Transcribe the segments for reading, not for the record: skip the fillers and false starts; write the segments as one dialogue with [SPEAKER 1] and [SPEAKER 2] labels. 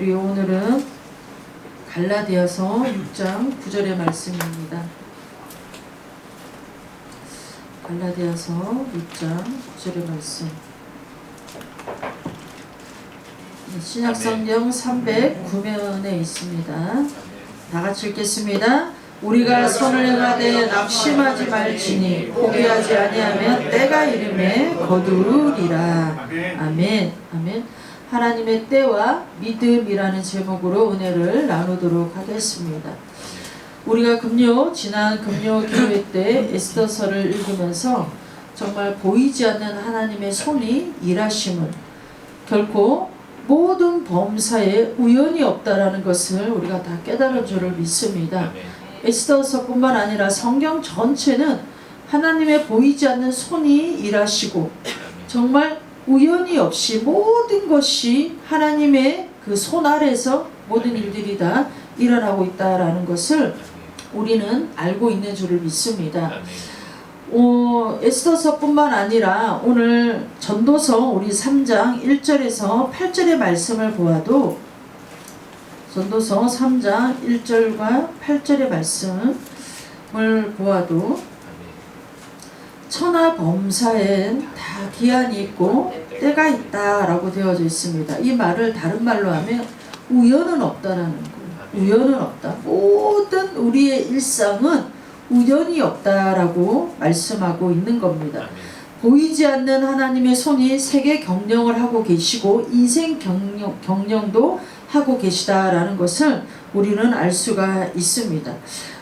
[SPEAKER 1] 우리 오늘은 갈라디아서 6장 9절의 말씀입니다. 갈라디아서 6장 9절의 말씀. 신약성경 309면에 있습니다. 다 같이 읽겠습니다. 우리가 선을 행하되 낙심하지 말지니 포기하지 아니하면 때가 이름에 거두리라. 아멘. 아멘. 하나님의 때와 믿음이라는 제목으로 은혜를 나누도록 하겠습니다. 우리가 지난 금요 기도회 때 에스더서를 읽으면서 정말 보이지 않는 하나님의 손이 일하심은 결코 모든 범사에 우연이 없다라는 것을 우리가 다 깨달은 줄을 믿습니다. 에스더서뿐만 아니라 성경 전체는 하나님의 보이지 않는 손이 일하시고 정말 우연이 없이 모든 것이 하나님의 그 손 아래서 모든 일들이 다 일어나고 있다라는 것을 우리는 알고 있는 줄을 믿습니다. 에스더서뿐만 아니라 오늘 전도서 우리 3장 1절에서 8절의 말씀을 보아도 전도서 3장 1절과 8절의 말씀을 보아도 천하 범사엔 다 기한이 있고 때가 있다라고 되어져 있습니다. 이 말을 다른 말로 하면 우연은 없다라는 거예요. 우연은 없다. 모든 우리의 일상은 우연이 없다라고 말씀하고 있는 겁니다. 보이지 않는 하나님의 손이 세계 경영을 하고 계시고 인생 경영도 하고 계시다라는 것을 우리는 알 수가 있습니다.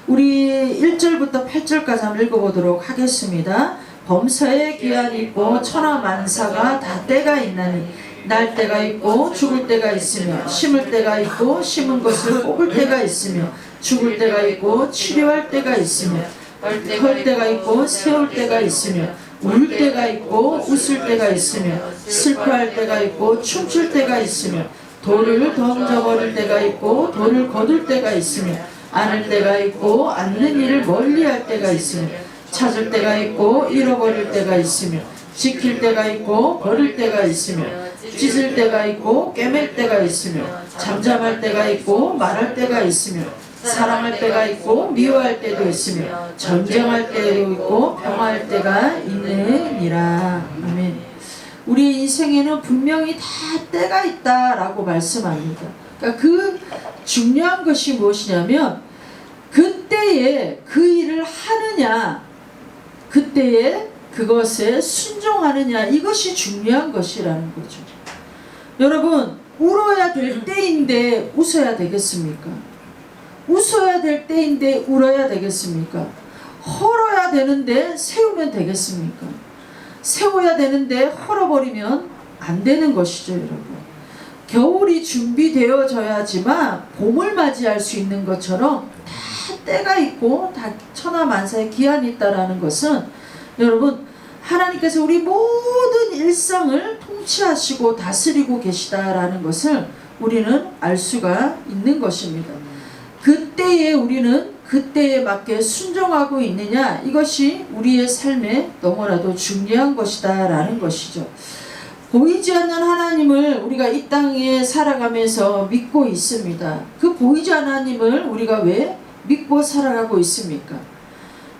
[SPEAKER 1] 우리 1절부터 8절까지 한번 읽어보도록 하겠습니다. 범사에 기한이 있고 천하만사가 다 때가 있나니 날 때가 있고 죽을 때가 있으며 심을 때가 있고 심은 것을 뽑을 때가 있으며 죽을 때가 있고 치료할 때가 있으며 헐 때가 있고 세울 때가 있으며 울 때가 있고 웃을 때가 있으며 슬퍼할 때가 있고 춤출 때가 있으며 돌을 던져버릴 때가 있고 돌을 거둘 때가 있으며 안을 때가 있고 않는 일을 멀리할 때가 있으며 찾을 때가 있고 잃어버릴 때가 있으며 지킬 때가 있고 버릴 때가 있으며 찢을 때가 있고 꿰맬 때가 있으며 잠잠할 때가 있고 말할 때가 있으며 사랑할 때가 있고 미워할 때도 있으며 전쟁할 때도 있고 평화할 때가 있느니라. 아멘. 우리의 인생에는 분명히 다 때가 있다라고 말씀합니다. 그러니까 그 중요한 것이 무엇이냐면 그때에 그 일을 하느냐, 그때에 그것에 순종하느냐, 이것이 중요한 것이라는 거죠. 여러분, 울어야 될 때인데 웃어야 되겠습니까? 웃어야 될 때인데 울어야 되겠습니까? 헐어야 되는데 세우면 되겠습니까? 세워야 되는데 헐어버리면 안 되는 것이죠, 여러분. 겨울이 준비되어져야지만 봄을 맞이할 수 있는 것처럼 다 때가 있고 다 천하만사에 기한이 있다라는 것은 여러분, 하나님께서 우리 모든 일상을 통치하시고 다스리고 계시다라는 것을 우리는 알 수가 있는 것입니다. 그때에 우리는 그때에 맞게 순종하고 있느냐, 이것이 우리의 삶에 너무나도 중요한 것이다라는 것이죠. 보이지 않는 하나님을 우리가 이 땅에 살아가면서 믿고 있습니다. 그 보이지 않는 하나님을 우리가 왜 믿고 살아가고 있습니까?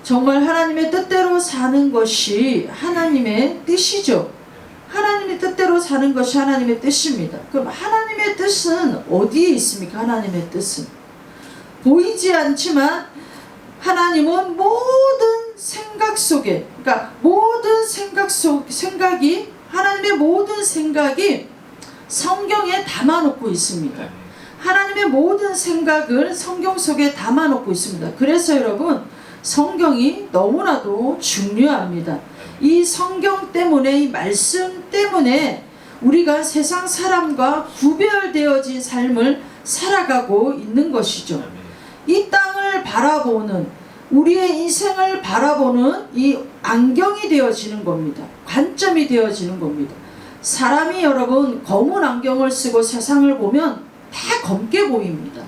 [SPEAKER 1] 정말 하나님의 뜻대로 사는 것이 하나님의 뜻이죠. 하나님의 뜻대로 사는 것이 하나님의 뜻입니다. 그럼 하나님의 뜻은 어디에 있습니까? 하나님의 뜻은 보이지 않지만 하나님은 모든 생각 속에, 그러니까 모든 생각이 하나님의 모든 생각이 성경에 담아놓고 있습니다. 하나님의 모든 생각을 성경 속에 담아놓고 있습니다. 그래서 여러분, 성경이 너무나도 중요합니다. 이 성경 때문에, 이 말씀 때문에 우리가 세상 사람과 구별되어진 삶을 살아가고 있는 것이죠. 이 땅을 바라보는, 우리의 인생을 바라보는 이 안경이 되어지는 겁니다. 관점이 되어지는 겁니다. 사람이 여러분 검은 안경을 쓰고 세상을 보면 다 검게 보입니다.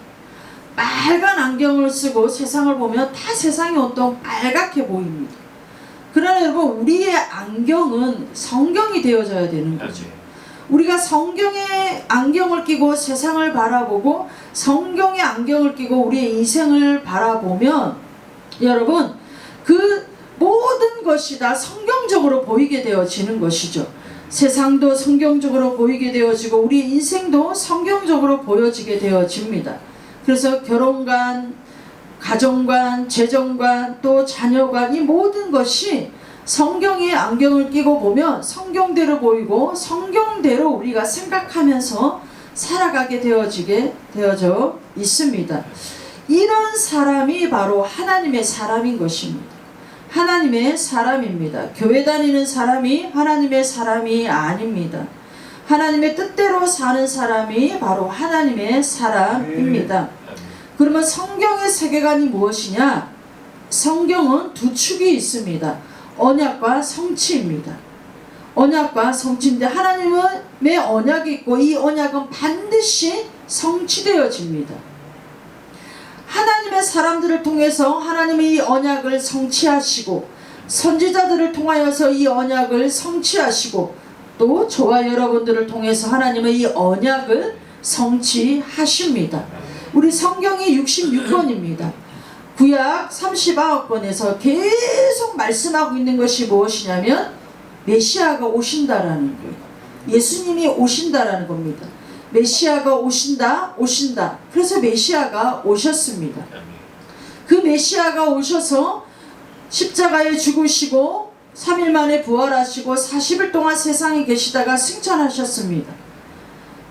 [SPEAKER 1] 빨간 안경을 쓰고 세상을 보면 다 세상이 온통 빨갛게 보입니다. 그러나 여러분, 우리의 안경은 성경이 되어져야 되는 거죠. 우리가 성경의 안경을 끼고 세상을 바라보고 성경의 안경을 끼고 우리의 인생을 바라보면 여러분 그 모든 것이 다 성경적으로 보이게 되어지는 것이죠. 세상도 성경적으로 보이게 되어지고 우리 인생도 성경적으로 보여지게 되어집니다. 그래서 결혼관, 가정관, 재정관, 또 자녀관 이 모든 것이 성경의 안경을 끼고 보면 성경대로 보이고 성경대로 우리가 생각하면서 살아가게 되어져 있습니다. 이런 사람이 바로 하나님의 사람인 것입니다. 하나님의 사람입니다. 교회 다니는 사람이 하나님의 사람이 아닙니다. 하나님의 뜻대로 사는 사람이 바로 하나님의 사람입니다. 그러면 성경의 세계관이 무엇이냐? 성경은 두 축이 있습니다. 언약과 성취입니다. 언약과 성취인데 하나님의 언약이 있고 이 언약은 반드시 성취되어집니다. 하나님의 사람들을 통해서 하나님의 이 언약을 성취하시고 선지자들을 통하여서 이 언약을 성취하시고 또 저와 여러분들을 통해서 하나님의 이 언약을 성취하십니다. 우리 성경이 66권입니다. 구약 39권에서 계속 말씀하고 있는 것이 무엇이냐면 메시아가 오신다라는 거예요. 예수님이 오신다라는 겁니다. 메시아가 오신다. 그래서 메시아가 오셨습니다. 그 메시아가 오셔서 십자가에 죽으시고 3일 만에 부활하시고 40일 동안 세상에 계시다가 승천하셨습니다.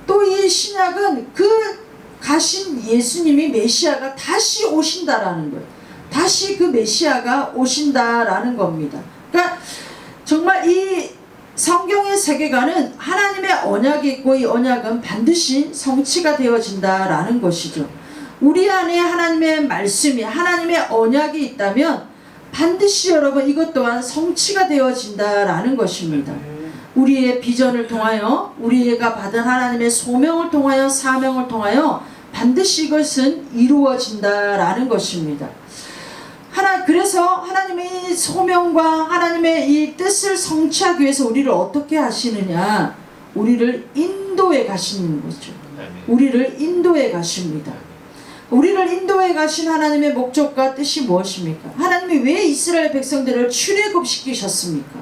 [SPEAKER 1] 또 이 신약은 그 가신 예수님이 메시아가 다시 오신다라는 거예요. 다시 그 메시아가 오신다라는 겁니다. 그러니까 정말 이 성경의 세계관은 하나님의 언약이 있고 이 언약은 반드시 성취가 되어진다라는 것이죠. 우리 안에 하나님의 말씀이 하나님의 언약이 있다면 반드시 여러분 이것 또한 성취가 되어진다라는 것입니다. 우리의 비전을 통하여 우리가 받은 하나님의 소명을 통하여 사명을 통하여 반드시 이것은 이루어진다라는 것입니다. 그래서 하나님의 소명과 하나님의 이 뜻을 성취하기 위해서 우리를 어떻게 하시느냐? 우리를 인도해 가시는 거죠. 우리를 인도해 가십니다. 우리를 인도해 가신 하나님의 목적과 뜻이 무엇입니까? 하나님이 왜 이스라엘 백성들을 출애굽시키셨습니까?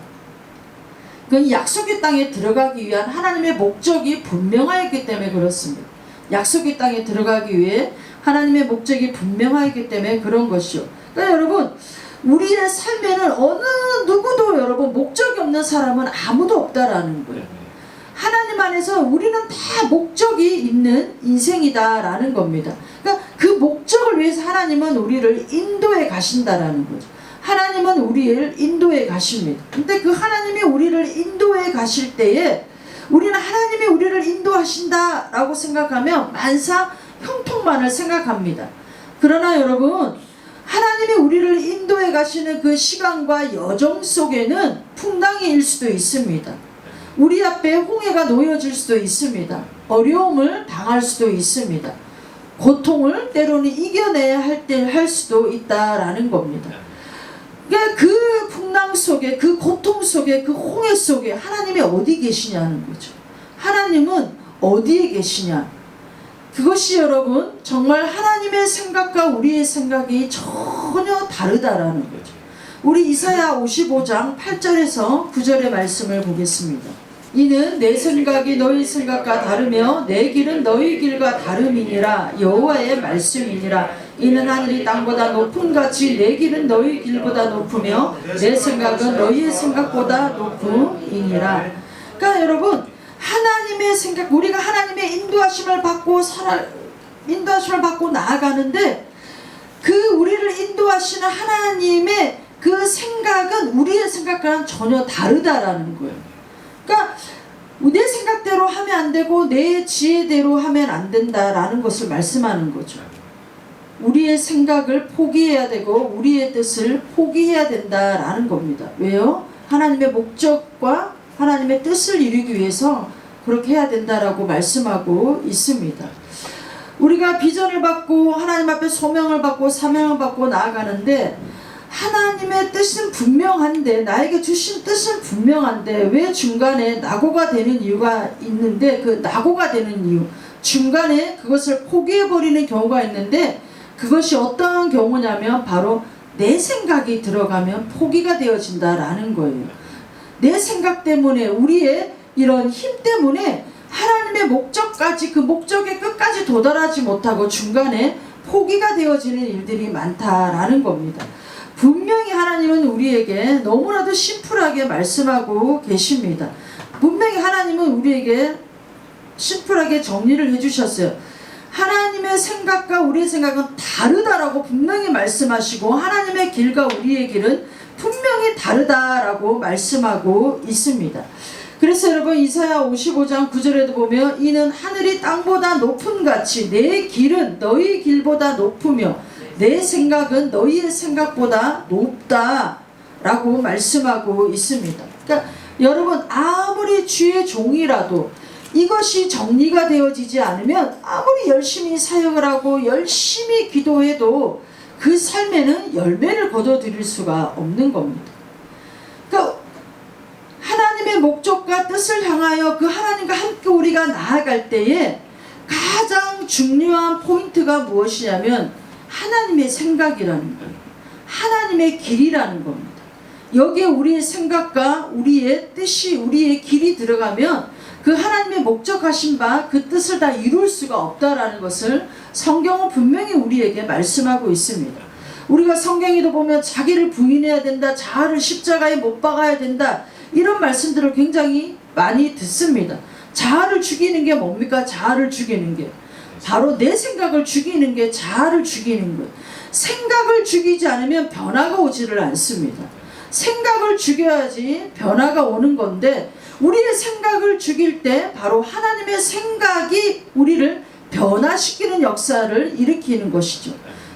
[SPEAKER 1] 그건 약속의 땅에 들어가기 위한 하나님의 목적이 분명하였기 때문에 그렇습니다. 약속의 땅에 들어가기 위해 하나님의 목적이 분명하기 때문에 그런 것이요. 그러니까 여러분 우리의 삶에는 어느 누구도 여러분 목적이 없는 사람은 아무도 없다라는 거예요. 하나님 안에서 우리는 다 목적이 있는 인생이다라는 겁니다. 그러니까 그 목적을 위해서 하나님은 우리를 인도해 가신다라는 거죠. 하나님은 우리를 인도해 가십니다. 근데 그 하나님이 우리를 인도해 가실 때에 우리는 하나님이 우리를 인도하신다라고 생각하면 만사 형통만을 생각합니다. 그러나 여러분 하나님이 우리를 인도해 가시는 그 시간과 여정 속에는 풍랑일 수도 있습니다. 우리 앞에 홍해가 놓여질 수도 있습니다. 어려움을 당할 수도 있습니다. 고통을 때로는 이겨내야 할 수도 있다라는 겁니다. 그러니까 그 풍랑 속에 그 고통 속에 그 홍해 속에 하나님이 어디 계시냐는 거죠. 하나님은 어디에 계시냐. 그것이 여러분 정말 하나님의 생각과 우리의 생각이 전혀 다르다라는 거죠. 우리 이사야 55장 8절에서 9절의 말씀을 보겠습니다. 이는 내 생각이 너희 생각과 다르며 내 길은 너희 길과 다름이니라. 여호와의 말씀이니라. 이는 하늘이 땅보다 높음같이 내 길은 너희 길보다 높으며 내 생각은 너희의 생각보다 높음이니라. 그러니까 여러분 하나님의 생각, 우리가 하나님의 인도하심을 받고 나아가는데 그 우리를 인도하시는 하나님의 그 생각은 우리의 생각과는 전혀 다르다라는 거예요. 그러니까 내 생각대로 하면 안 되고 내 지혜대로 하면 안 된다라는 것을 말씀하는 거죠. 우리의 생각을 포기해야 되고 우리의 뜻을 포기해야 된다라는 겁니다. 왜요? 하나님의 목적과 하나님의 뜻을 이루기 위해서 그렇게 해야 된다라고 말씀하고 있습니다. 우리가 비전을 받고 하나님 앞에 소명을 받고 사명을 받고 나아가는데 하나님의 뜻은 분명한데, 나에게 주신 뜻은 분명한데 왜 중간에 낙오가 되는 이유가 있는데, 그 낙오가 되는 이유, 중간에 그것을 포기해버리는 경우가 있는데, 그것이 어떠한 경우냐면 바로 내 생각이 들어가면 포기가 되어진다라는 거예요. 내 생각 때문에, 우리의 이런 힘 때문에 하나님의 목적까지, 그 목적의 끝까지 도달하지 못하고 중간에 포기가 되어지는 일들이 많다라는 겁니다. 분명히 하나님은 우리에게 너무나도 심플하게 말씀하고 계십니다. 분명히 하나님은 우리에게 심플하게 정리를 해주셨어요. 하나님의 생각과 우리의 생각은 다르다라고 분명히 말씀하시고, 하나님의 길과 우리의 길은 분명히 다르다라고 말씀하고 있습니다. 그래서 여러분, 이사야 55장 9절에도 보면 이는 하늘이 땅보다 높은 같이 내 길은 너희 길보다 높으며 내 생각은 너희의 생각보다 높다라고 말씀하고 있습니다. 그러니까 여러분, 아무리 주의 종이라도 이것이 정리가 되어지지 않으면 아무리 열심히 사역을 하고 열심히 기도해도 그 삶에는 열매를 거둬들일 수가 없는 겁니다. 그러니까 하나님의 목적과 뜻을 향하여 그 하나님과 함께 우리가 나아갈 때에 가장 중요한 포인트가 무엇이냐면 하나님의 생각이라는 거예요. 하나님의 길이라는 겁니다. 여기에 우리의 생각과 우리의 뜻이, 우리의 길이 들어가면 그 하나님의 목적하신 바 그 뜻을 다 이룰 수가 없다라는 것을 성경은 분명히 우리에게 말씀하고 있습니다. 우리가 성경에도 보면 자기를 부인해야 된다, 자아를 십자가에 못 박아야 된다, 이런 말씀들을 굉장히 많이 듣습니다. 자아를 죽이는 게 뭡니까? 자아를 죽이는 게 바로 내 생각을 죽이는 게 자아를 죽이는 거예요. 생각을 죽이지 않으면 변화가 오지를 않습니다. 생각을 죽여야지 변화가 오는 건데, 우리의 생각을 죽일 때 바로 하나님의 생각이 우리를 변화시키는 역사를 일으키는 것이죠.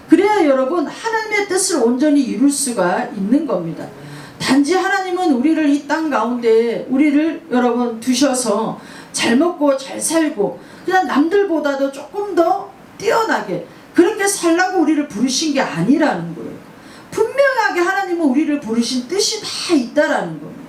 [SPEAKER 1] 그래야 여러분, 하나님의 뜻을 온전히 이룰 수가 있는 겁니다. 단지 하나님은 우리를 이 땅 가운데 우리를 여러분 두셔서 잘 먹고 잘 살고 그냥 남들보다도 조금 더 뛰어나게 그렇게 살라고 우리를 부르신 게 아니라는 거예요. 분명하게 하나님은 우리를 부르신 뜻이 다 있다라는 겁니다.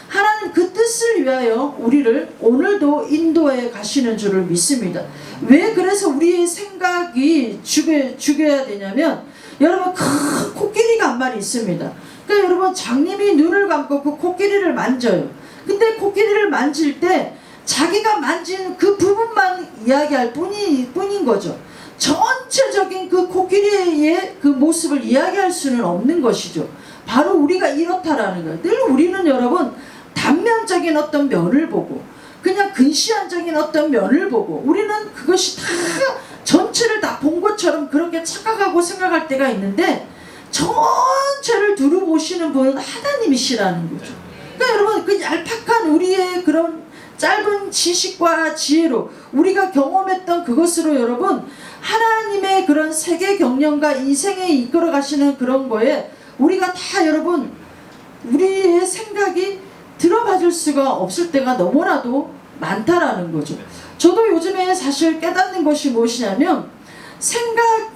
[SPEAKER 1] 하나님 그 뜻을 위하여 우리를 오늘도 인도해 가시는 줄을 믿습니다. 왜 그래서 우리의 생각이 죽여야 되냐면, 여러분, 큰 코끼리가 한 마리 있습니다. 그러니까 여러분, 장님이 눈을 감고 그 코끼리를 만져요. 근데 코끼리를 만질 때 자기가 만진 그 부분만 이야기할 뿐인 거죠. 전체적인 그 코끼리의 그 모습을 이야기할 수는 없는 것이죠. 바로 우리가 이렇다라는 거예요. 늘 우리는 여러분, 단면적인 어떤 면을 보고 그냥 근시안적인 어떤 면을 보고 우리는 그것이 다 전체를 다 본 것처럼 그렇게 착각하고 생각할 때가 있는데, 전체를 두루 보시는 분은 하나님이시라는 거죠. 그러니까 여러분, 그 얄팍한 우리의 그런 짧은 지식과 지혜로 우리가 경험했던 그것으로 여러분, 하나님의 그런 세계 경영과 인생에 이끌어 가시는 그런 거에 우리가 다 여러분, 우리의 생각이 들어봐줄 수가 없을 때가 너무나도 많다라는 거죠. 저도 요즘에 사실 깨닫는 것이 무엇이냐면,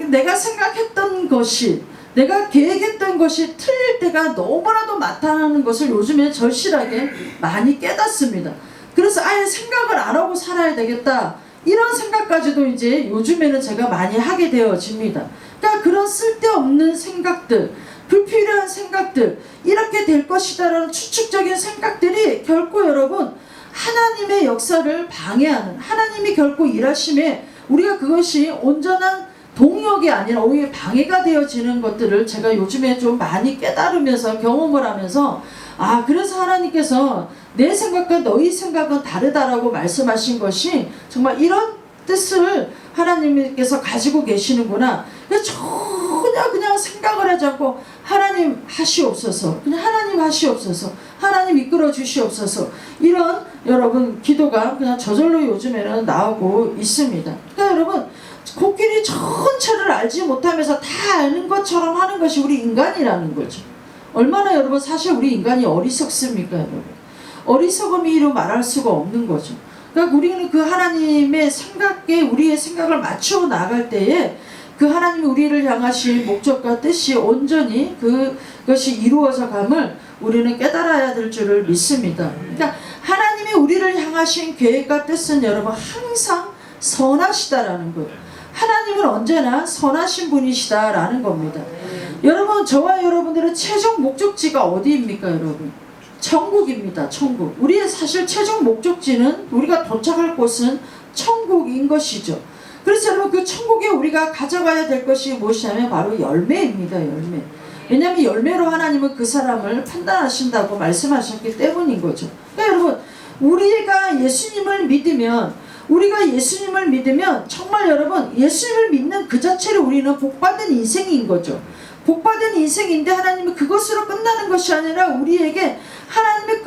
[SPEAKER 1] 내가 생각했던 것이, 내가 계획했던 것이 틀릴 때가 너무나도 많다는 것을 요즘에 절실하게 많이 깨닫습니다. 그래서 아예 생각을 안 하고 살아야 되겠다, 이런 생각까지도 이제 요즘에는 제가 많이 하게 되어집니다. 그러니까 그런 쓸데없는 생각들, 불필요한 생각들, 이렇게 될 것이다라는 추측적인 생각들이 결코 여러분, 하나님의 역사를 방해하는, 하나님이 결코 일하심에 우리가 그것이 온전한 동력이 아니라 오히려 방해가 되어지는 것들을 제가 요즘에 좀 많이 깨달으면서 경험을 하면서, 그래서 하나님께서 내 생각과 너희 생각은 다르다라고 말씀하신 것이 정말 이런 뜻을 하나님께서 가지고 계시는구나. 전혀 그냥 생각을 하지 않고 하나님 하시옵소서, 그냥 하나님 하시옵소서, 하나님 이끌어 주시옵소서, 이런 여러분 기도가 그냥 저절로 요즘에는 나오고 있습니다. 그러니까 여러분, 코끼리 전체를 알지 못하면서 다 아는 것처럼 하는 것이 우리 인간이라는 거죠. 얼마나 여러분, 사실 우리 인간이 어리석습니까 여러분? 어리석음이로 말할 수가 없는 거죠. 그러니까 우리는 그 하나님의 생각에 우리의 생각을 맞추어 나갈 때에 그 하나님이 우리를 향하신 목적과 뜻이 온전히 그것이 이루어져 감을 우리는 깨달아야 될 줄을 믿습니다. 그러니까 하나님이 우리를 향하신 계획과 뜻은 여러분 항상 선하시다라는 거예요. 하나님은 언제나 선하신 분이시다라는 겁니다. 여러분, 저와 여러분들의 최종 목적지가 어디입니까, 여러분? 천국입니다. 천국. 우리의 사실 최종 목적지는, 우리가 도착할 곳은 천국인 것이죠. 그래서 여러분, 그 천국에 우리가 가져가야 될 것이 무엇이냐면 바로 열매입니다. 열매. 왜냐하면 열매로 하나님은 그 사람을 판단하신다고 말씀하셨기 때문인 거죠. 그러니까 여러분, 우리가 예수님을 믿으면 정말 여러분, 예수님을 믿는 그 자체로 우리는 복받은 인생인 거죠. 복받은 인생인데 하나님은 그것으로 끝나는 것이 아니라 우리에게 하나님의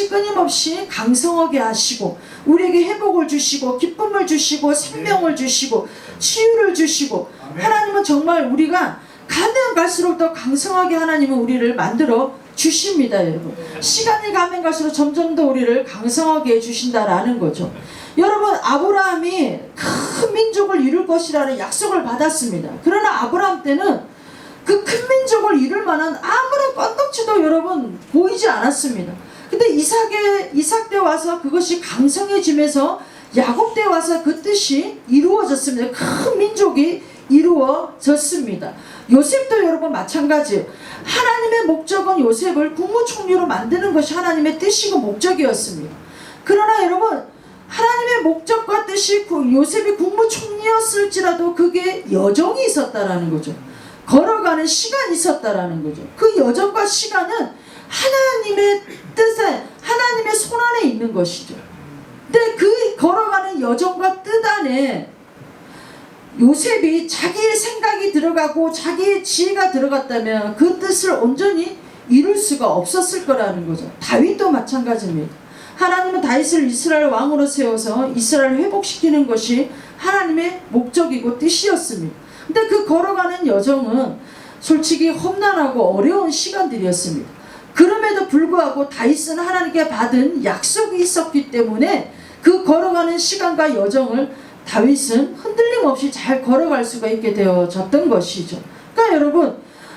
[SPEAKER 1] 끊임없이 강성하게 하시고, 우리에게 회복을 주시고, 기쁨을 주시고, 생명을 주시고, 치유를 주시고, 하나님은 정말 우리가 가면 갈수록 더 강성하게 하나님은 우리를 만들어 주십니다. 여러분, 시간이 가면 갈수록 점점 더 우리를 강성하게 해주신다라는 거죠. 여러분, 아브라함이 큰 민족을 이룰 것이라는 약속을 받았습니다. 그러나 아브라함 때는 그 큰 민족을 이룰 만한 아무런 건덕지도 여러분 보이지 않았습니다. 근데 이삭 때 와서 그것이 강성해지면서 야곱 때 와서 그 뜻이 이루어졌습니다. 큰 민족이 이루어졌습니다. 요셉도 여러분 마찬가지예요. 하나님의 목적은 요셉을 국무총리로 만드는 것이 하나님의 뜻이고 목적이었습니다. 그러나 여러분, 하나님의 목적과 뜻이 요셉이 국무총리였을지라도 그게 여정이 있었다라는 거죠. 걸어가는 시간이 있었다라는 거죠. 그 여정과 시간은 하나님의 뜻에, 하나님의 손 안에 있는 것이죠. 근데 그 걸어가는 여정과 뜻 안에 요셉이 자기의 생각이 들어가고 자기의 지혜가 들어갔다면 그 뜻을 온전히 이룰 수가 없었을 거라는 거죠. 다윗도 마찬가지입니다. 하나님은 다윗을 이스라엘 왕으로 세워서 이스라엘을 회복시키는 것이 하나님의 목적이고 뜻이었습니다. 근데 그 걸어가는 여정은 솔직히 험난하고 어려운 시간들이었습니다. 그럼에도 불구하고 다윗은 하나님께 받은 약속이 있었기 때문에 그 걸어가는 시간과 여정을 다윗은 흔들림 없이 잘 걸어갈 수가 있게 되어졌던 것이죠. 그러니까 여러분,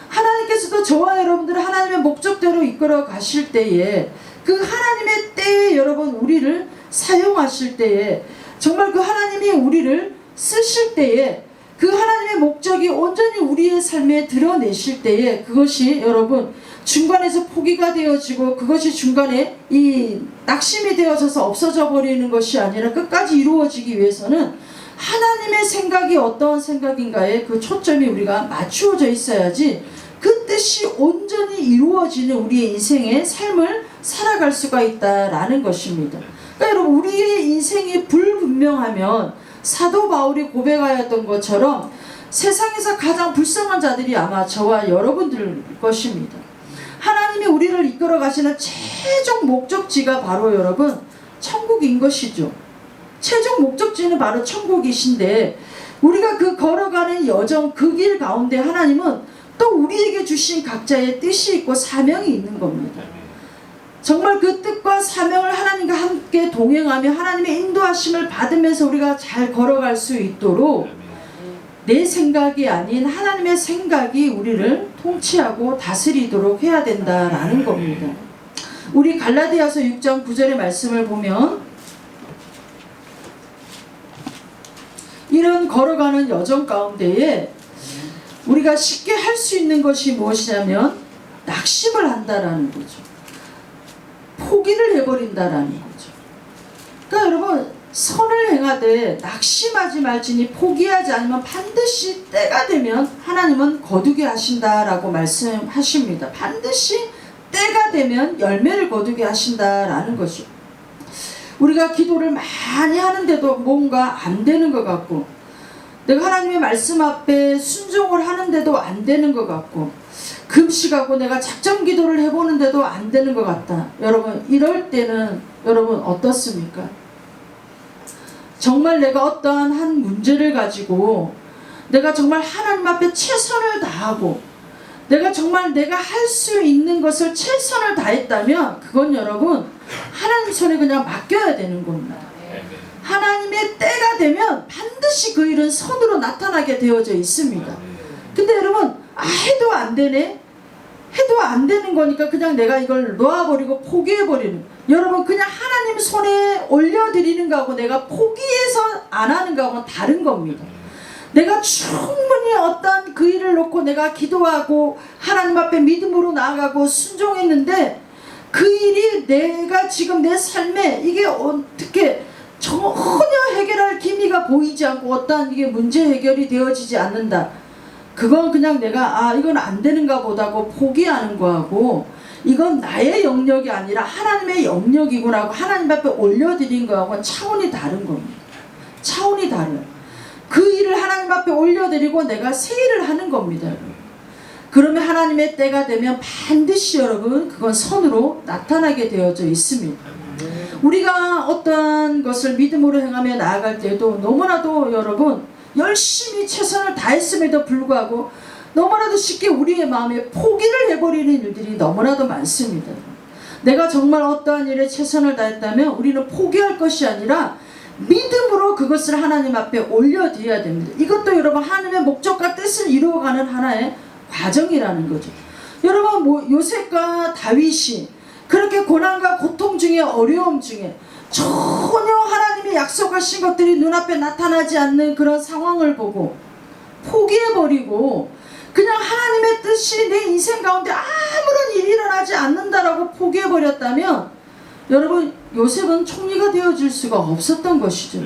[SPEAKER 1] 하나님께서도 저와 여러분들을 하나님의 목적대로 이끌어 가실 때에, 그 하나님의 때에 여러분 우리를 사용하실 때에, 정말 그 하나님이 우리를 쓰실 때에 그 하나님의 목적이 온전히 우리의 삶에 드러내실 때에 그것이 여러분 중간에서 포기가 되어지고 그것이 중간에 이 낙심이 되어져서 없어져 버리는 것이 아니라 끝까지 이루어지기 위해서는 하나님의 생각이 어떤 생각인가에 그 초점이 우리가 맞추어져 있어야지 그 뜻이 온전히 이루어지는 우리의 인생의 삶을 살아갈 수가 있다라는 것입니다. 그러니까 여러분, 우리의 인생이 불분명하면 사도 바울이 고백하였던 것처럼 세상에서 가장 불쌍한 자들이 아마 저와 여러분들일 것입니다. 하나님이 우리를 이끌어 가시는 최종 목적지가 바로 여러분 천국인 것이죠. 최종 목적지는 바로 천국이신데, 우리가 그 걸어가는 여정, 그 길 가운데 하나님은 또 우리에게 주신 각자의 뜻이 있고 사명이 있는 겁니다. 정말 그 뜻과 사명을 하나님과 함께 동행하며 하나님의 인도하심을 받으면서 우리가 잘 걸어갈 수 있도록 내 생각이 아닌 하나님의 생각이 우리를 통치하고 다스리도록 해야 된다라는 겁니다. 우리 갈라디아서 6장 9절의 말씀을 보면 이런 걸어가는 여정 가운데에 우리가 쉽게 할 수 있는 것이 무엇이냐면 낙심을 한다라는 거죠. 포기를 해버린다라는 거죠. 그러니까 여러분, 선을 행하되 낙심하지 말지니 포기하지 않으면 반드시 때가 되면 하나님은 거두게 하신다라고 말씀하십니다. 반드시 때가 되면 열매를 거두게 하신다라는 거죠. 우리가 기도를 많이 하는데도 뭔가 안 되는 것 같고, 내가 하나님의 말씀 앞에 순종을 하는데도 안 되는 것 같고, 금식하고 내가 작정 기도를 해보는데도 안 되는 것 같다. 여러분, 이럴 때는 여러분 어떻습니까? 정말 내가 어떠한 한 문제를 가지고 내가 정말 하나님 앞에 최선을 다하고 내가 정말 내가 할 수 있는 것을 최선을 다했다면 그건 여러분 하나님 손에 그냥 맡겨야 되는 겁니다. 하나님의 때가 되면 반드시 그 일은 선으로 나타나게 되어져 있습니다. 근데 여러분, 해도 안 되네? 해도 안 되는 거니까 그냥 내가 이걸 놓아버리고 포기해버리는, 여러분 그냥 하나님 손에 올려드리는 거하고 내가 포기해서 안 하는 거하고는 다른 겁니다. 내가 충분히 어떤 그 일을 놓고 내가 기도하고 하나님 앞에 믿음으로 나아가고 순종했는데 그 일이 내가 지금 내 삶에 이게 어떻게 전혀 해결할 기미가 보이지 않고 어떠한 이게 문제 해결이 되어지지 않는다. 그건 그냥 내가 이건 안 되는가 보다고 포기하는 거하고, 이건 나의 영역이 아니라 하나님의 영역이구나 하고 하나님 앞에 올려드린 거하고는 차원이 다른 겁니다. 차원이 다르요. 그 일을 하나님 앞에 올려드리고 내가 새 일을 하는 겁니다. 그러면 하나님의 때가 되면 반드시 여러분 그건 선으로 나타나게 되어져 있습니다. 우리가 어떠한 것을 믿음으로 행하며 나아갈 때도 너무나도 여러분 열심히 최선을 다했음에도 불구하고 너무나도 쉽게 우리의 마음에 포기를 해버리는 일들이 너무나도 많습니다. 내가 정말 어떠한 일에 최선을 다했다면 우리는 포기할 것이 아니라 믿음으로 그것을 하나님 앞에 올려드려야 됩니다. 이것도 여러분 하나님의 목적과 뜻을 이루어가는 하나의 과정이라는 거죠. 여러분 요셉과 다윗이 그렇게 고난과 고통 중에 어려움 중에 전혀 하나님이 약속하신 것들이 눈앞에 나타나지 않는 그런 상황을 보고 포기해버리고 그냥 하나님의 뜻이 내 인생 가운데 아무런 일이 일어나지 않는다라고 포기해버렸다면 여러분 요셉은 총리가 되어줄 수가 없었던 것이죠.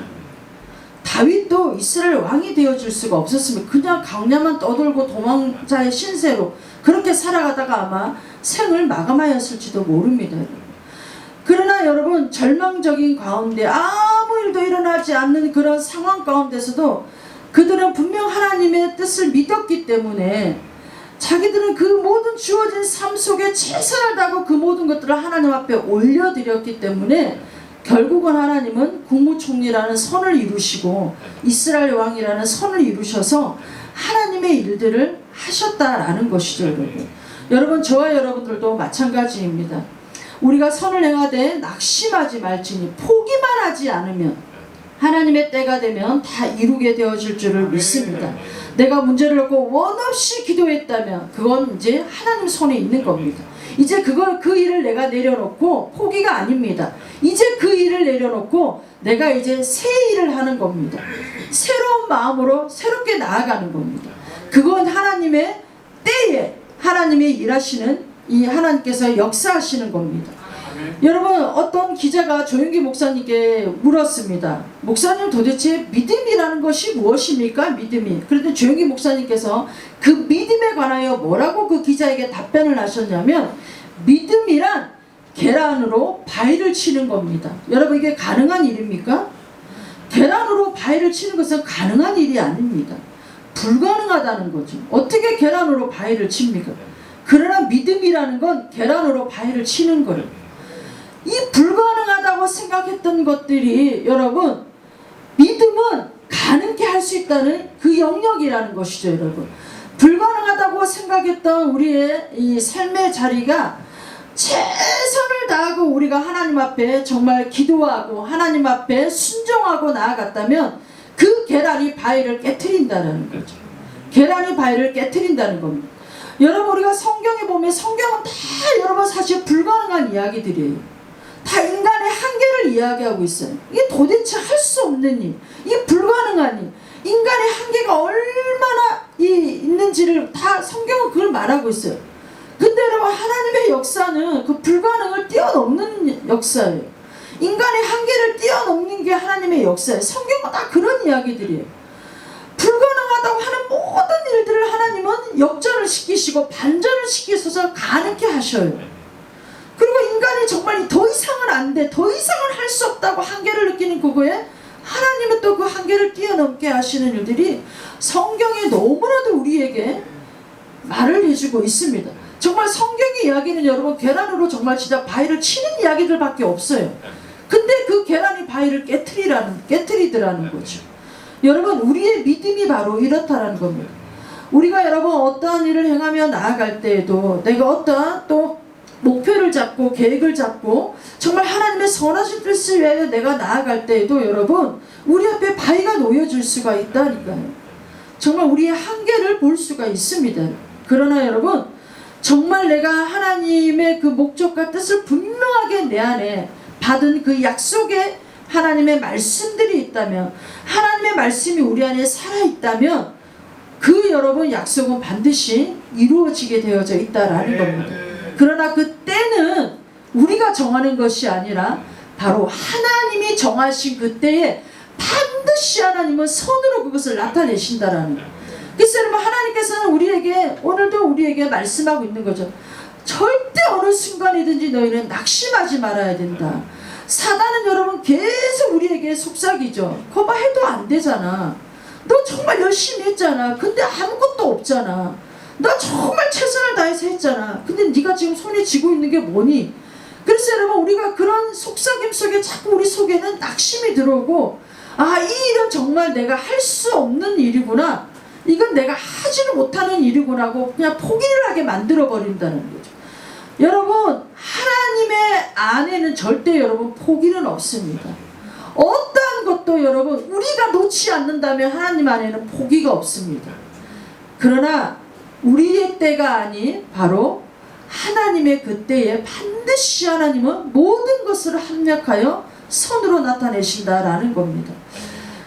[SPEAKER 1] 다윗도 이스라엘 왕이 되어줄 수가 없었으면 그냥 강야만 떠돌고 도망자의 신세로 그렇게 살아가다가 아마 생을 마감하였을지도 모릅니다. 그러나 여러분 절망적인 가운데 아무 일도 일어나지 않는 그런 상황 가운데서도 그들은 분명 하나님의 뜻을 믿었기 때문에 자기들은 그 모든 주어진 삶 속에 최선을 다하고 그 모든 것들을 하나님 앞에 올려드렸기 때문에 결국은 하나님은 국무총리라는 선을 이루시고 이스라엘 왕이라는 선을 이루셔서 하나님의 일들을 하셨다라는 것이죠. 여러분 저와 여러분들도 마찬가지입니다. 우리가 선을 행하되 낙심하지 말지니 포기만 하지 않으면 하나님의 때가 되면 다 이루게 되어질 줄을 믿습니다. 내가 문제를 놓고 원없이 기도했다면 그건 이제 하나님 손에 있는 겁니다. 이제 그 일을 내가 내려놓고 포기가 아닙니다. 이제 그 일을 내려놓고 내가 이제 새 일을 하는 겁니다. 새로운 마음으로 새롭게 나아가는 겁니다. 그건 하나님의 때에 하나님의 일하시는 이 하나님께서 역사하시는 겁니다. 여러분 어떤 기자가 조용기 목사님께 물었습니다. 목사님 도대체 믿음이라는 것이 무엇입니까? 믿음이. 그런데 조용기 목사님께서 그 믿음에 관하여 뭐라고 그 기자에게 답변을 하셨냐면 믿음이란 계란으로 바위를 치는 겁니다. 여러분 이게 가능한 일입니까? 계란으로 바위를 치는 것은 가능한 일이 아닙니다. 불가능하다는 거죠. 어떻게 계란으로 바위를 칩니까? 그러나 믿음이라는 건 계란으로 바위를 치는 거예요. 이 불가능하다고 생각했던 것들이 여러분 믿음은 가능케 할 수 있다는 그 영역이라는 것이죠. 여러분 불가능하다고 생각했던 우리의 이 삶의 자리가 최선을 다하고 우리가 하나님 앞에 정말 기도하고 하나님 앞에 순종하고 나아갔다면 그 계란이 바위를 깨트린다는 거죠. 계란이 바위를 깨트린다는 겁니다. 여러분 우리가 성경에 보면 성경은 다 여러분 사실 불가능한 이야기들이에요. 다 인간의 한계를 이야기하고 있어요. 이게 도대체 할 수 없는 일, 이게 불가능한 일, 인간의 한계가 얼마나 있는지를 다 성경은 그걸 말하고 있어요. 근데 여러분 하나님의 역사는 그 불가능을 뛰어넘는 역사예요. 인간의 한계를 뛰어넘는 게 하나님의 역사예요. 성경은 다 그런 이야기들이에요. 불가능하다고 하는 모든 일들을 하나님은 역전을 시키시고 반전을 시키셔서 가능케 하셔요. 그리고 인간이 정말 더 이상은 안 돼, 더 이상은 할 수 없다고 한계를 느끼는 그거에 하나님은 또 그 한계를 뛰어넘게 하시는 일들이 성경에 너무나도 우리에게 말을 해주고 있습니다. 정말 성경의 이야기는 여러분 계란으로 정말 진짜 바위를 치는 이야기들밖에 없어요. 근데 그 계란이 바위를 깨트리더라는 거죠. 여러분 우리의 믿음이 바로 이렇다라는 겁니다. 우리가 여러분 어떠한 일을 행하며 나아갈 때에도 내가 어떠한 또 목표를 잡고 계획을 잡고 정말 하나님의 선하신 뜻을 위하여 내가 나아갈 때에도 여러분 우리 앞에 바위가 놓여질 수가 있다니까요. 정말 우리의 한계를 볼 수가 있습니다. 그러나 여러분 정말 내가 하나님의 그 목적과 뜻을 분명하게 내 안에 받은 그 약속의 하나님의 말씀들이 있다면, 하나님의 말씀이 우리 안에 살아있다면 그 여러분 약속은 반드시 이루어지게 되어져 있다라는 겁니다. 그러나 그 때는 우리가 정하는 것이 아니라 바로 하나님이 정하신 그 때에 반드시 하나님은 선으로 그것을 나타내신다라는 거예요. 그래서 여러분 하나님께서는 우리에게 오늘도 우리에게 말씀하고 있는 거죠. 절대 어느 순간이든지 너희는 낙심하지 말아야 된다. 사단은 여러분 계속 우리에게 속삭이죠. 거봐 해도 안 되잖아. 너 정말 열심히 했잖아. 근데 아무것도 없잖아. 너 정말 최선을 다해서 했잖아. 근데 네가 지금 손에 쥐고 있는 게 뭐니? 그래서 여러분 우리가 그런 속삭임 속에 자꾸 우리 속에는 낙심이 들어오고, 아, 이 일은 정말 내가 할 수 없는 일이구나. 이건 내가 하지를 못하는 일이구나 하고 그냥 포기를 하게 만들어 버린다는 거죠. 여러분 하나님의 안에는 절대 여러분 포기는 없습니다. 어떠한 것도 여러분 우리가 놓지 않는다면 하나님 안에는 포기가 없습니다. 그러나 우리의 때가 아닌 바로 하나님의 그 때에 반드시 하나님은 모든 것을 합력하여 선으로 나타내신다라는 겁니다.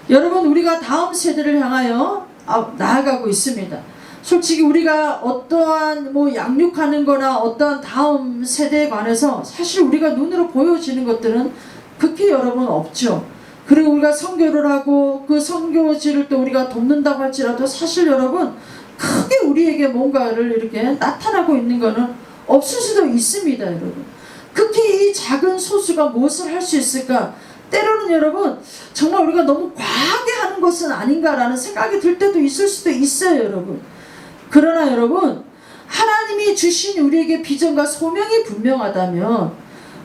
[SPEAKER 1] 여러분 우리가 다음 세대를 향하여 나아가고 있습니다. 솔직히 우리가 어떠한 양육하는 거나 어떠한 다음 세대에 관해서 사실 우리가 눈으로 보여지는 것들은 극히 여러분 없죠. 그리고 우리가 선교를 하고 그 선교지를 또 우리가 돕는다고 할지라도 사실 여러분 크게 우리에게 뭔가를 이렇게 나타나고 있는 거는 없을 수도 있습니다. 여러분 극히 이 작은 소수가 무엇을 할 수 있을까? 때로는 여러분 정말 우리가 너무 과하게 하는 것은 아닌가라는 생각이 들 때도 있을 수도 있어요. 여러분 그러나 여러분 하나님이 주신 우리에게 비전과 소명이 분명하다면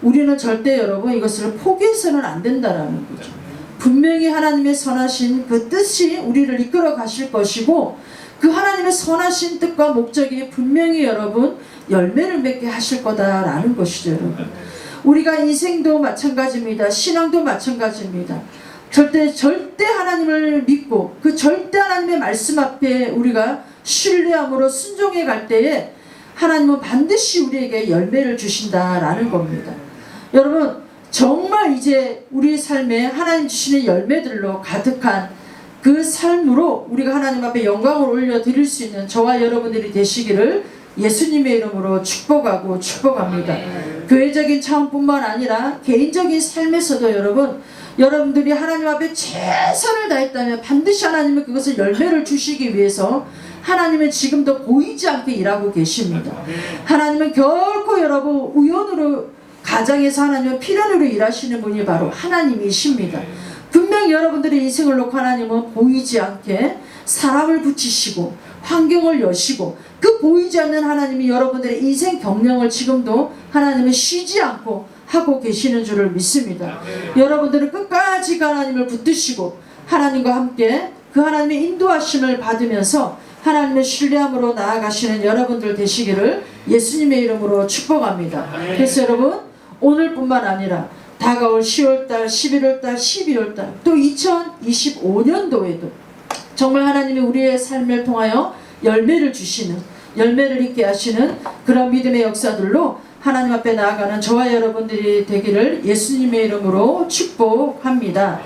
[SPEAKER 1] 우리는 절대 여러분 이것을 포기해서는 안 된다라는 거죠. 분명히 하나님의 선하신 그 뜻이 우리를 이끌어 가실 것이고 그 하나님의 선하신 뜻과 목적이 분명히 여러분 열매를 맺게 하실 거다라는 것이죠. 여러분 우리가 인생도 마찬가지입니다. 신앙도 마찬가지입니다. 절대 하나님을 믿고 그 절대 하나님의 말씀 앞에 우리가 신뢰함으로 순종해 갈 때에 하나님은 반드시 우리에게 열매를 주신다라는 겁니다. 여러분 정말 이제 우리 삶에 하나님 주시는 열매들로 가득한 그 삶으로 우리가 하나님 앞에 영광을 올려드릴 수 있는 저와 여러분들이 되시기를 예수님의 이름으로 축복하고 축복합니다. 교회적인 차원뿐만 아니라 개인적인 삶에서도 여러분들이 하나님 앞에 최선을 다했다면 반드시 하나님은 그것을 열매를 주시기 위해서 하나님은 지금도 보이지 않게 일하고 계십니다. 하나님은 결코 여러분 우연으로 가정에서 하나님은 필연으로 일하시는 분이 바로 하나님이십니다. 분명히 여러분들의 인생을 놓고 하나님은 보이지 않게 사람을 붙이시고 환경을 여시고 그 보이지 않는 하나님이 여러분들의 인생 경영을 지금도 하나님은 쉬지 않고 하고 계시는 줄을 믿습니다. 여러분들은 끝까지 하나님을 붙드시고 하나님과 함께 그 하나님의 인도하심을 받으면서 하나님의 신뢰함으로 나아가시는 여러분들 되시기를 예수님의 이름으로 축복합니다. 그래서 여러분 오늘뿐만 아니라 다가올 10월달, 11월달, 12월달 또 2025년도에도 정말 하나님이 우리의 삶을 통하여 열매를 주시는, 열매를 있게 하시는 그런 믿음의 역사들로 하나님 앞에 나아가는 저와 여러분들이 되기를 예수님의 이름으로 축복합니다.